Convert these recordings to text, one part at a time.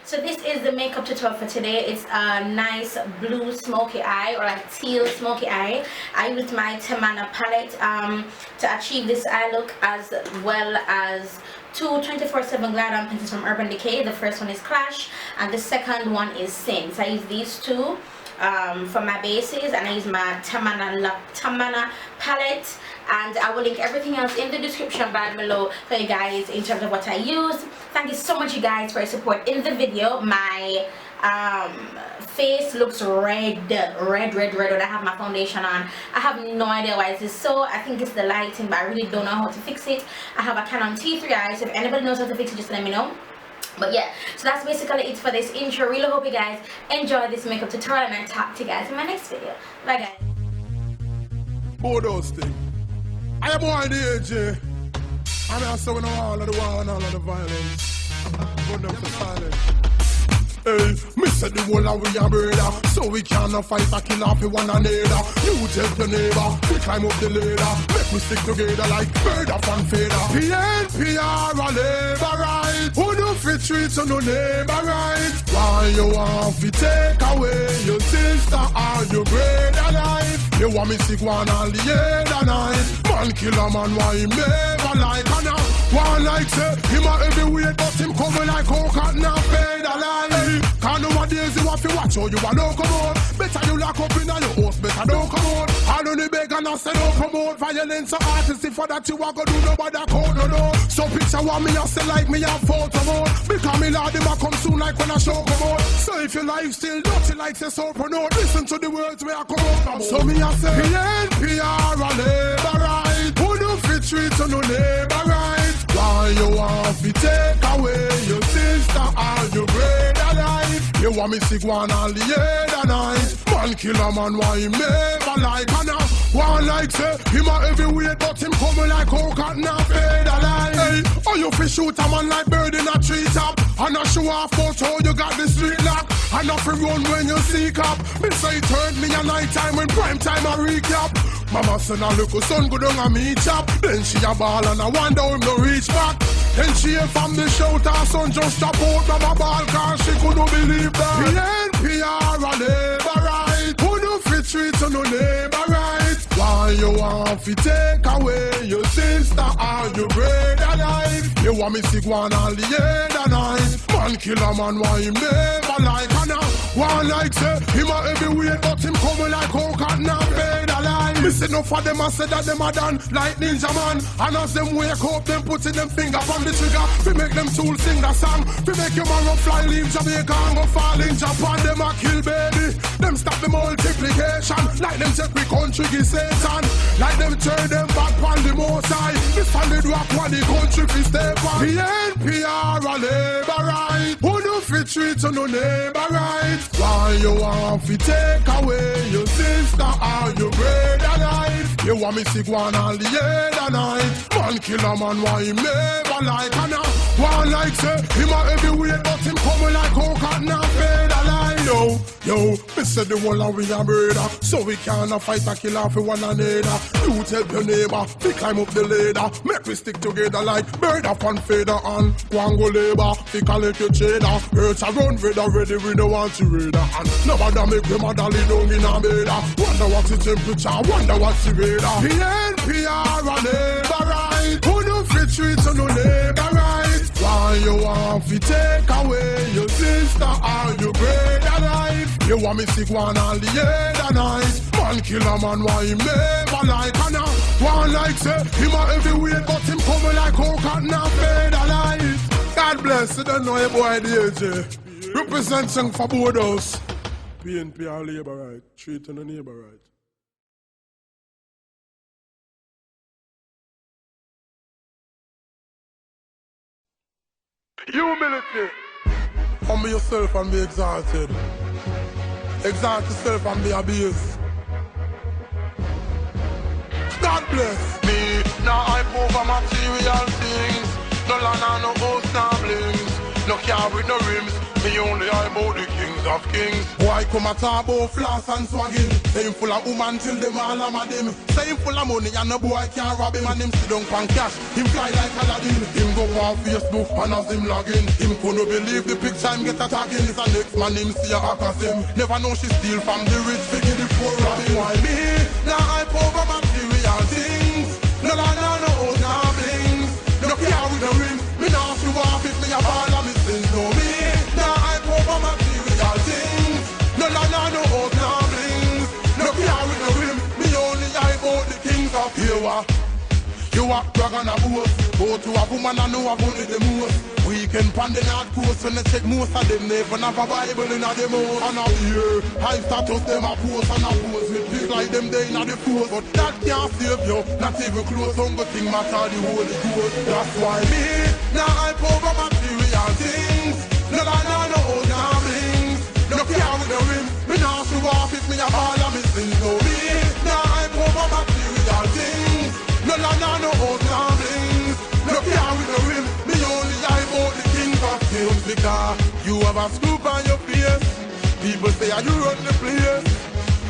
So this is the makeup tutorial for today. It's a nice blue smoky eye, or like teal smoky eye. I used my Tamana palette to achieve this eye look, as well as two 24/7 glide-on pencils from Urban Decay. The first one is Clash and the second one is Since. I use these two for my bases, and I use my Tamana palette, and I will link everything else in the description bar below for you guys in terms of what I use. Thank you so much, you guys, for your support in the video. My face looks red when I have my foundation on. I have no idea why this is so. I think it's the lighting, but I really don't know how to fix it. I have a Canon T3i, so if anybody knows how to fix it, just let me know. But yeah, so that's basically it for this intro. Really hope you guys enjoy this makeup tutorial, and I'll talk to you guys in my next video. Bye guys. Both those things. I am on the edge, and I saw all of the war and all of the violence. Put them to silence. Hey, me said the whole of we a brother, so we cannot fight a kill off one another. You tell your neighbor, we climb up the ladder, make we stick together like bird of one feather. PNPR a labor right, who do fit treat so no neighbor right? Why you want to take away your sister or your brother life? You want me sick one all the other night? Man kill a man, why him never like? And now one like say, him a heavyweight, but him coming like coconut and fade alive. Hey, cause nowadays you have to watch how you a don't come out. Better you lock up in your house, better don't come out. All on the beg and I say don't promote violence or artistry, for that you a go do nobody code no. So picture what me a say like me a photo mode, because me lord him a come soon like when I show come out. So if your life still dirty like say so pronote, listen to the words where I come out. So me a say PNPR a labor right, who do fit treat to no neighbor right? Why you want to take away your sister or your brother life? You want me sick one all the other night? Man kill a man, why him never like? And now one like say, him a heavyweight, but him coming like coconut and fade alive. Hey, oh you fi shoot a man like bird in a tree top, and I show off photo you got the street lock, and off run when you see cop. Me say it hurt me a night time when prime time a recap. Mama send a little son go down a me chop, then she a ball and I wonder him no reach back. Then she hear from the shout her son just drop out of a ball, cause she couldn't believe that. PNPR a labor right, who do fit treat to no neighbor right? Why you want to take away your sister or your brother life? You want me sick one all the other night? Man kill a man, why him never like? And now one like say, him a heavyweight, but him coming like coconut and fade alive. Me say no for them, I said that them a done like Ninja Man, and as them wake up, them putting them finger on the trigger, we make them tools sing the song, we make your man go fly, leave Jamaica and go fall in Japan. Them a kill baby, them stop the multiplication, like them take we country give Satan, like them turn them back on the most high. The solid rock while the country fi step on. PNPR a labor right, who do fit treat to no neighbor right? Why you want to take away your sister or your brother life? You want me sick one all the other night? Man kill a man, why him never like? And now one like say, him a heavyweight, but him coming like coconut and fade alive. Yo, me said the whole of we a brother, so we cannot fight a kill off one another. You tell your neighbor, we climb up the ladder, make we stick together like bird of one feather, and one go labor, we collect your cheddar. Earth a run ready, we don't want to radar, and nobody make them a dolly down in a bed. Wonder what's the temperature, wonder what's the radar. PNPR a labor right, who do fit treat to no neighbor right? Why you want to take away your sister or your brother life? You want me sick one all the other night? Man kill a man, why him never like? And now one like say, him a heavyweight, but him coming like coconut and fade alive. God bless, you don't know your boy the AJ. Representing for both those. PNPR labor right, treat on the neighbor right. Humility. Humble yourself and be exalted. Exalt yourself and be abused. God bless. Me, now I over material things. No land and no house, no blings. No car with no rims. Me only I about the kings of kings. Boy come a talk about floss and swagging. Say him full of woman till them all am at him. Say him full of money and no boy can't rob him. And him sit down pan cash. Him fly like Aladdin. Him go on Facebook and as him logging. Him couldn't believe the picture him get attacking. It's a next man him see a hack as him. Never know she steal from the rich figure the poor robbing. Why me? Now I over material things. No old no blings. No care with the ring. Me now show off if me a ball of me sins. No me. Now I over material things. No old no blings. No care with the rim. Me only I about the kings of here. You a drag on a boat. Go to a woman and know a bunny the most. Weekend pan the north coast when they check most of them never have a Bible in a them house. And up here, high status them a post and a pose with big like them they in a the force. But that can't save you, not even close. Hunger thing matter the Holy Ghost. That's why me, now I over material things. No old no blings. No care with the rim. Me now show off if me a ball of me sins. No me, now I over material things. No old no blings. No care with the rim. Me only I about the kings of kings. Because you have a scoop on your face. People say you run the place.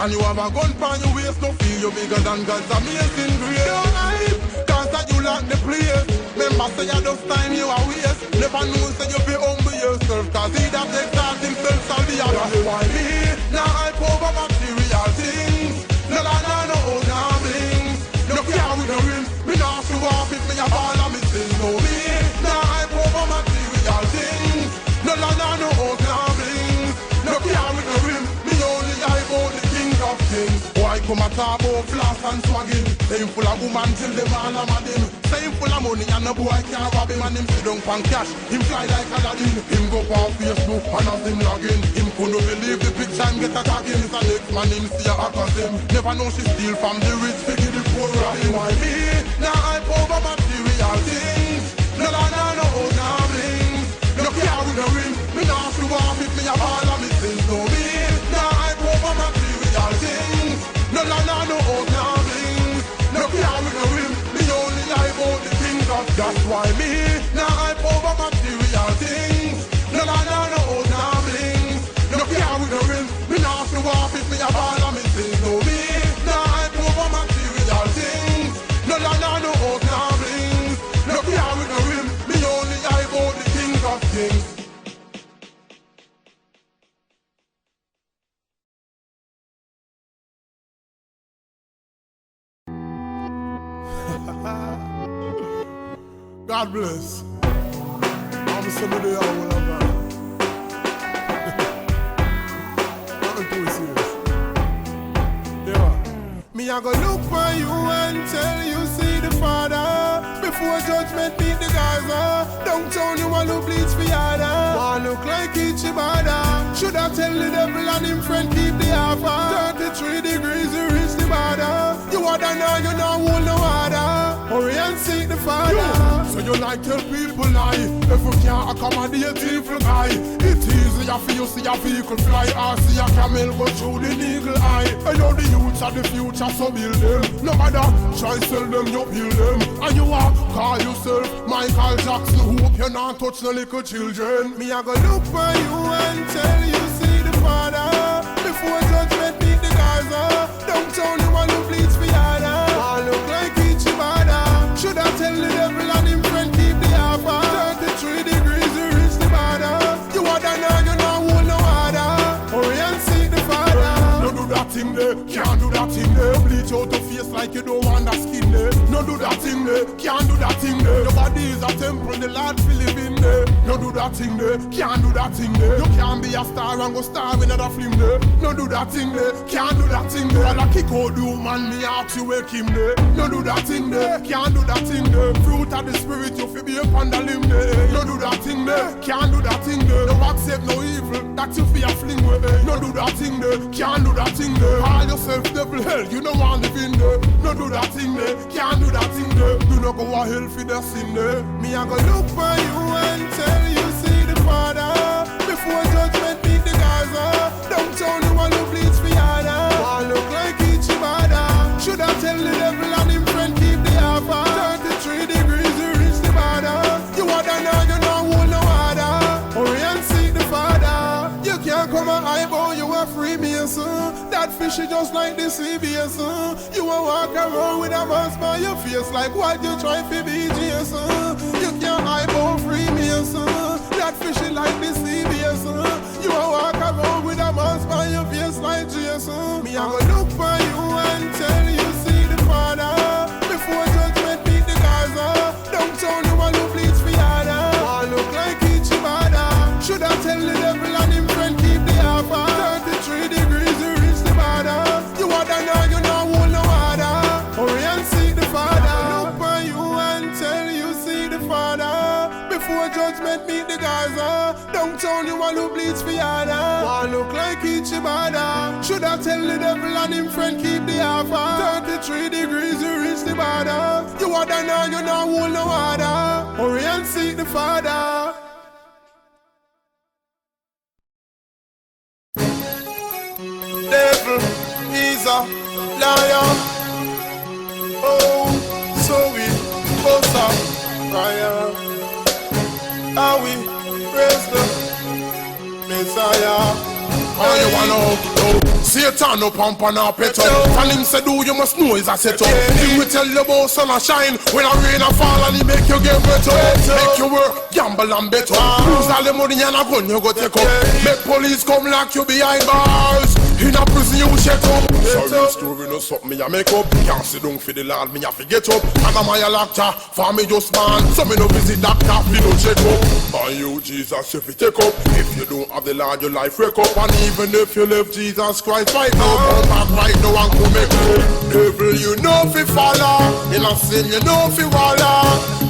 And you have a gun on your waist. No feel you bigger than God's amazing grace. Don't hype, cause that you lock the place. Remember say you just time you are waste. Never know say you be humble yourself. Cause he that exalt himself shall be a God. Why me? Now I over material things. No old no blings. No care with the rim. Me now show off if me a ball of me sins. No me. Now I over material things. No old no blings. No care with the rim. Me only I about the kings of kings. Why come a talk about floss and swagging? Say him full of woman till them all am at him. Say him full of money and no boy can't rob him. And him sit down pan cash. Him fly like Aladdin. Him go on Facebook and as him logging. Him couldn't believe the picture him get attacking. It's a next man him see a hack as him. Never know she steal from the rich figure the poor robbing. Why me? Now I over material things. No old no blings. No care with the rim. Me now show off if me a ball of me sins. No me. Now I over material things. No old no blings. No care with the rim. Me only I about the kings of. That's why me. Now I over material things. No old no blings. No care with the rim. Me now show off if me a ball of me sins. No me. Now I over material things. No old no blings. No care with the rim. Me only I about the kings of kings. God bless. I'm somebody I will have. Nothing too serious. Yeah. Me I go look for you and tell you see the Father. Before judgment beat the Gaza. Downtown you want to bleach for yada. Want look like Ichibada. Should I tell the devil and him friend keep the alpha. 33 degrees you reach the border. You water now you know hold no water. Hurry and seek the Father. So you like tell people lie. If you can't accommodate evil guy. It's easier for you see a vehicle fly. Or see a camel go through the eagle eye. I know the youths are the future so build them. No matter try sell them you build them. And you are call yourself Michael Jackson. Hope you not touch no little children. Me I go look for you and tell you see the Father. Before judgment beat the Gaza. Downtown you want to bleach for yada. Want look like Ichibada. Should I tell the devil and him friend keep the alpha. 33 degrees you reach the border. You water now you know hold no water. Hurry and seek the Father. Don't do that thing there, can't do that thing there. Bleach out your face like you don't want that skin there. Don't do that thing there, can't do that thing there. Your body is a temple, the Lord will live in there. Don't do that thing there, can't do that thing there. You can't be a star and go star in another film there. Don't do that thing there, can't do that thing there. And I kick out the woman, me out you wake him there. Don't do that thing there, can't do that thing there. Fruit of the spirit, you feel be up on the limb there. Don't do that thing there, can't do that thing there. Don't accept no evil, that you feel a fling with. Don't do that thing there, can't do that thing there. Call yourself devil hell, you don't want to live in there. Don't do that thing there, can't do that thing there. Do not go a hell for the sin there. Me I go look for you and tell you see the Father. Before judgment beat the Gaza. Downtown you want to bleach for yada. Want look like Ichibada. Should I tell the devil and him friend keep the alpha. 33 degrees you reach the border. You water now you know hold no water. Hurry and seek the Father. That fishy just like the CBS, You will walk around with a mask by your face like what you try for BGS, You can't eyeball free me, That fishy like the CBS, You will walk around with a mask by your face like GS, Me I go look for you and tell you see the Father. Before judgment beat the Gaza. Downtown you will look bleeds for yada. All look like each other. Should I tell the devil and him friend keep the offer? 33 degrees you reach the border. You are the now you know hold no water. Hurry and seek the Father. Look for you and tell you see the Father. Before judgment meet the Gaza. Downtown you will look bleeds for yada. All look like each other. Should I tell the devil and him friend keep the offer? 33 degrees you reach the border. You are the now you know hold no water. Hurry and seek the Father. Devil is a liar. Oh, so we both are fire. Are we praise the Messiah? Oh, you wanna know? Satan no pump and a pet up. And him say do you must know is a set up. He will tell you about sun and shine. When a rain a fall and he make you get wet up. Make you work, gamble and bet up. Lose all the money and a gun you go take up. Make police come lock you behind bars. In a prison you shut up. Sorry story no something me a make up. Can't sit down for the Lord me a fi get up. And I'm a doctor, for me just man. So me no visit doctor, me no check up. By you Jesus you fi take up. If you don't have the Lord your life wreck up. And even if you left Jesus Christ right now, come back right now and come make up. Devil you know fi follow. In a sin you know fi wallow.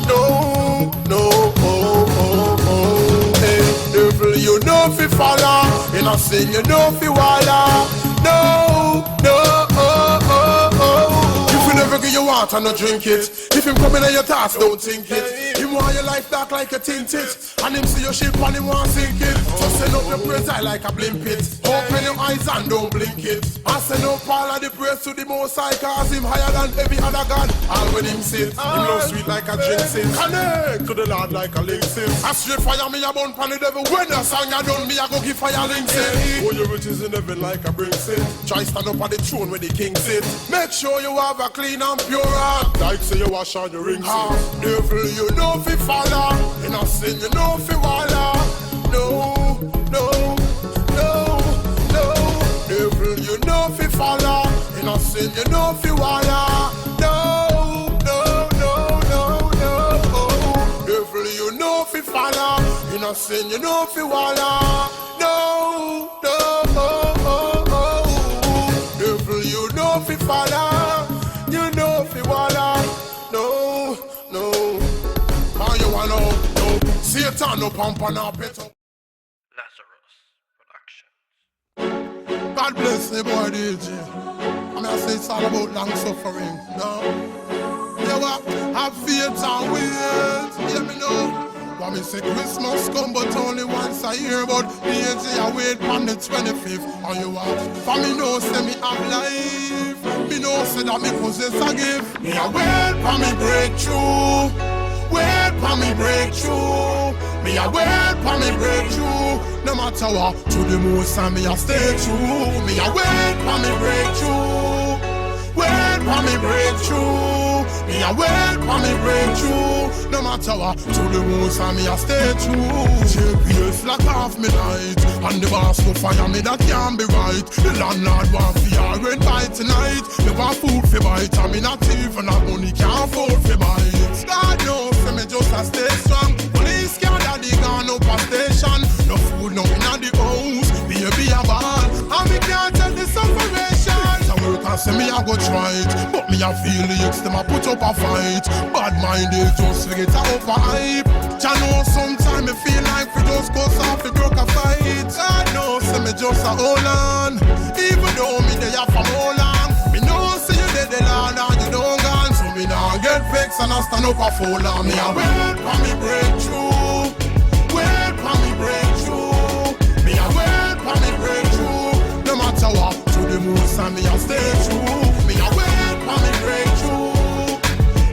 No, no, oh, oh, oh. Hey, devil you know fi follow. In a sin you know fi wallow. No, no, oh, oh, oh. If you never get your water, no drink it. If him come in on your task, don't think it. Him want your life dark like a tinted. And him see your ship and him want sink it. So send up your praise eye like a blimp it. Open your eyes and don't blink it. I send up all of the praise to the Most High, cause him higher than every other God. All when him sit, him love sweet like a drink sin. Connect to the Lord like a link sin. I straight fire me a bun pan the devil. When the song I done me I go give fire links in. Oh your riches in heaven like a bring sin. Try stand up on the throne where the king sit. Make sure you have a clean and pure heart. Like say you wash on your rings. Devil you know fi follow. In a sin you know fi wallow. No, no, no, no. Devil you know fi follow. In a sin you know fi wallow. No, no, no, no, no. Devil you know fi follow. In a sin you know fi wallow. No, no, oh, oh, oh. Devil you know fi follow. You know fi wallow. No, no. How you wanna know? Satan no pump and a pet up. God bless the boy DJ. I mean I say it's all about long suffering. No? You what? Have faith and wait. Hear me know? But me say Christmas come but only once a year. But DJ I wait on the 25th. And you what? For me know say me have life. Me know say that me possess a gift. Me a wait for me breakthrough. Wait for me breakthrough. Me a wait for me breakthrough. No matter what, to the most and me a stay true. Me a wait for me breakthrough. Wait for me breakthrough. Me a wait for me breakthrough. No matter what, to the most and me a stay true. JPS lock off me light. And the boss go fire me, that can't be right. The landlord want for rent by tonight. They want food for bite. And me not even have money, can't afford for bite. God knows me just a stay strong. Police can't daddy gone up a station. No food, no in the house. Baby a ball, and me can't tell the separation. So work and say me a go try it, but me a feel the ex them a put up a fight. Bad mind they just forget a over hype. Ya know sometimes me feel like we just go soft, we broke a fight. God knows say me just a hold on. Even though me they have from all long. Me know say you dead the land and you don't gone. So me now get vexed and I stand up a fall on. Me a wait for me breakthrough. Wait for me breakthrough. Me a wait for me breakthrough. No matter what, to the most and me a stay true. Me a wait for me breakthrough.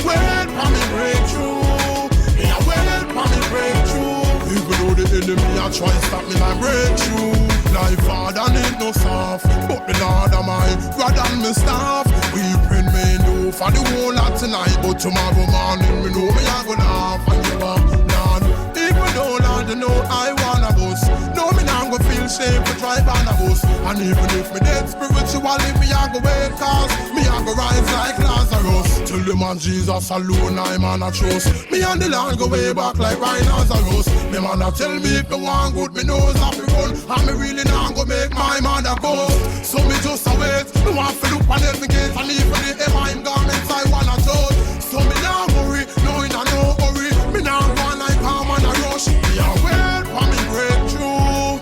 Wait for me breakthrough. Me a wait for me breakthrough. Even though the enemy a try stop me like breakthrough. life hard and it no soft, but the Lord of mine, rather than me staff. We bring me do for the whole lot tonight, but tomorrow morning me know me I go laugh and you are none. Even though Lord you know I wanna bust, no me now go feel shame to drive on a bus. And even if me dead spiritually, me I go wait cause me I go rise like Lazarus. Till the man Jesus alone I man a trust. Me and the Lord go way back like rhinoceros. Me man a tell me if me want good, me knows I fi run. And me really not go make my mother go. So me just a wait, me want to look on every gate. And even the M.I.M. garments I wanna touch. So me not worry, no in a no hurry. Me not want like palm and a rush. Me a wait for me breakthrough.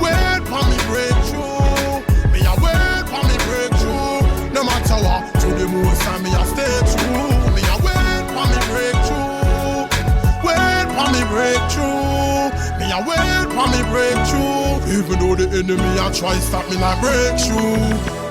Wait for me breakthrough. Me a wait for me breakthrough. No matter what, to the most time me a stay true. Me a wait for me breakthrough. Wait for me breakthrough. Me a wait for me breakthrough. Even though the enemy a try stop me like breakthrough.